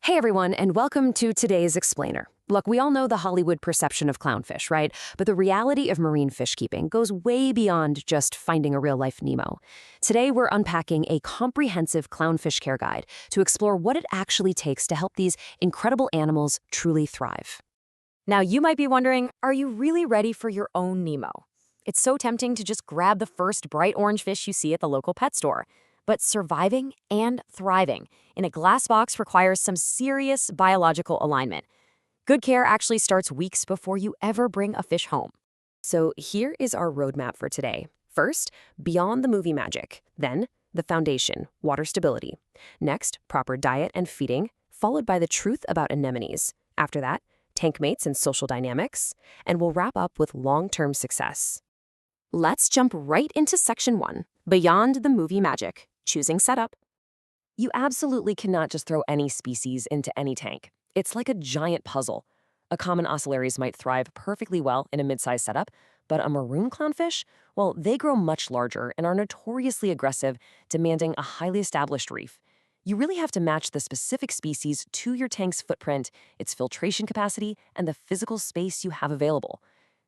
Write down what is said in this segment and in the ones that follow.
Hey everyone, and welcome to today's Explainer. Look, we all know the Hollywood perception of clownfish, right? But the reality of marine fish keeping goes way beyond just finding a real-life Nemo. Today, we're unpacking a comprehensive clownfish care guide to explore what it actually takes to help these incredible animals truly thrive. Now, you might be wondering, are you really ready for your own Nemo? It's so tempting to just grab the first bright orange fish you see at the local pet store. But surviving and thriving in a glass box requires some serious biological alignment. Good care actually starts weeks before you ever bring a fish home. So here is our roadmap for today. First, beyond the movie magic. Then, the foundation, water stability. Next, proper diet and feeding, followed by the truth about anemones. After that, tank mates and social dynamics. And we'll wrap up with long-term success. Let's jump right into section 1, beyond the movie magic. Choosing setup. You absolutely cannot just throw any species into any tank. It's like a giant puzzle. A common ocellaries might thrive perfectly well in a mid-sized setup, but a maroon clownfish, well, they grow much larger and are notoriously aggressive, demanding a highly established reef. You really have to match the specific species to your tank's footprint, its filtration capacity, and the physical space you have available.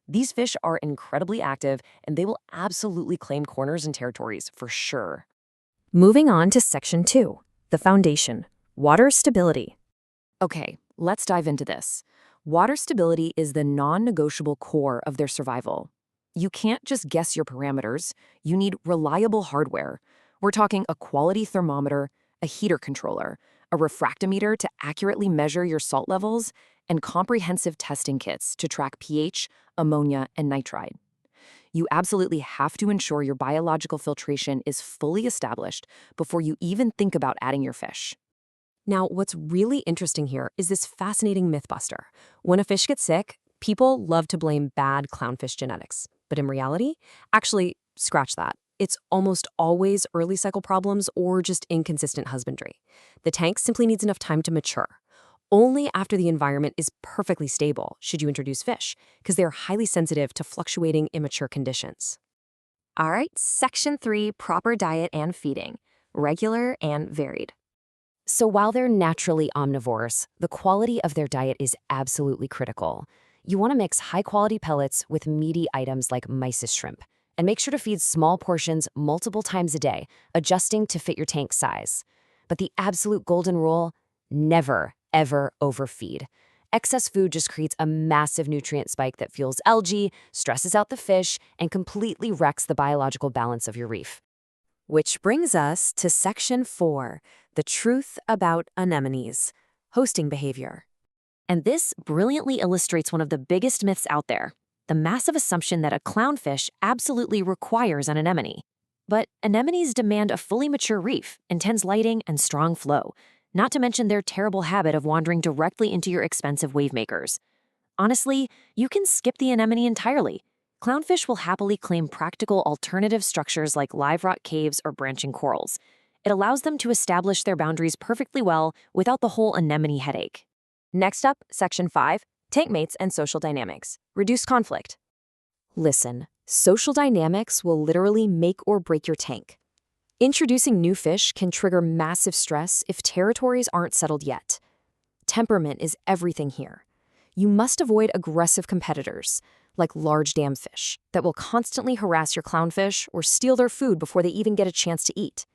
These fish are incredibly active, and they will absolutely claim corners and territories for sure. Moving on to section 2, the foundation, water stability. Okay, let's dive into this. Water stability is the non-negotiable core of their survival. You can't just guess your parameters. You need reliable hardware. We're talking a quality thermometer, a heater controller, a refractometer to accurately measure your salt levels, and comprehensive testing kits to track pH, ammonia, and nitrite. You absolutely have to ensure your biological filtration is fully established before you even think about adding your fish. Now, what's really interesting here is this fascinating mythbuster. When a fish gets sick, people love to blame bad clownfish genetics. But in reality, actually, scratch that. It's almost always early cycle problems or just inconsistent husbandry. The tank simply needs enough time to mature. Only after the environment is perfectly stable should you introduce fish, because they're highly sensitive to fluctuating immature conditions. All right, section 3, proper diet and feeding, regular and varied. So while they're naturally omnivores, the quality of their diet is absolutely critical. You want to mix high-quality pellets with meaty items like mysis shrimp, and make sure to feed small portions multiple times a day, adjusting to fit your tank size. But the absolute golden rule, never ever overfeed. Excess food just creates a massive nutrient spike that fuels algae, stresses out the fish, and completely wrecks the biological balance of your reef. Which brings us to section 4, the truth about anemones, hosting behavior. And this brilliantly illustrates one of the biggest myths out there, the massive assumption that a clownfish absolutely requires an anemone. But anemones demand a fully mature reef, intense lighting, and strong flow, not to mention their terrible habit of wandering directly into your expensive wave makers. Honestly, you can skip the anemone entirely. Clownfish will happily claim practical alternative structures like live rock caves or branching corals. It allows them to establish their boundaries perfectly well without the whole anemone headache. Next up, section 5, tank mates and social dynamics. Reduce conflict. Listen, social dynamics will literally make or break your tank. Introducing new fish can trigger massive stress if territories aren't settled yet. Temperament is everything here. You must avoid aggressive competitors, like large dam fish, that will constantly harass your clownfish or steal their food before they even get a chance to eat.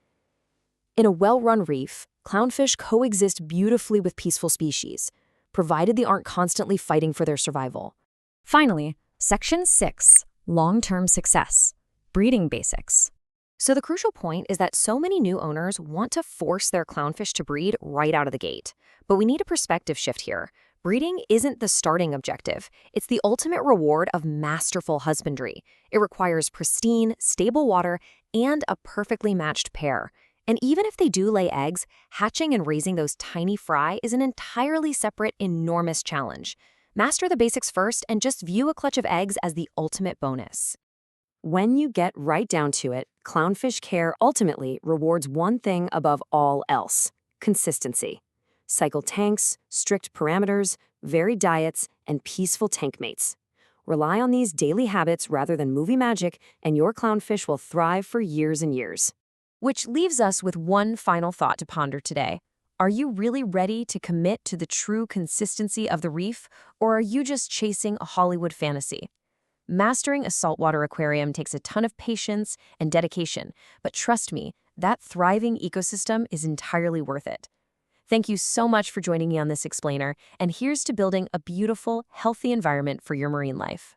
In a well-run reef, clownfish coexist beautifully with peaceful species, provided they aren't constantly fighting for their survival. Finally, section 6, long-term success, breeding basics. So the crucial point is that so many new owners want to force their clownfish to breed right out of the gate. But we need a perspective shift here. Breeding isn't the starting objective. It's the ultimate reward of masterful husbandry. It requires pristine, stable water and a perfectly matched pair. And even if they do lay eggs, hatching and raising those tiny fry is an entirely separate, enormous challenge. Master the basics first and just view a clutch of eggs as the ultimate bonus. When you get right down to it, clownfish care ultimately rewards one thing above all else: consistency. Cycle tanks, strict parameters, varied diets, and peaceful tank mates. Rely on these daily habits rather than movie magic, and your clownfish will thrive for years and years. Which leaves us with one final thought to ponder today. Are you really ready to commit to the true consistency of the reef, or are you just chasing a Hollywood fantasy? Mastering a saltwater aquarium takes a ton of patience and dedication, but trust me, that thriving ecosystem is entirely worth it. Thank you so much for joining me on this explainer, and here's to building a beautiful, healthy environment for your marine life.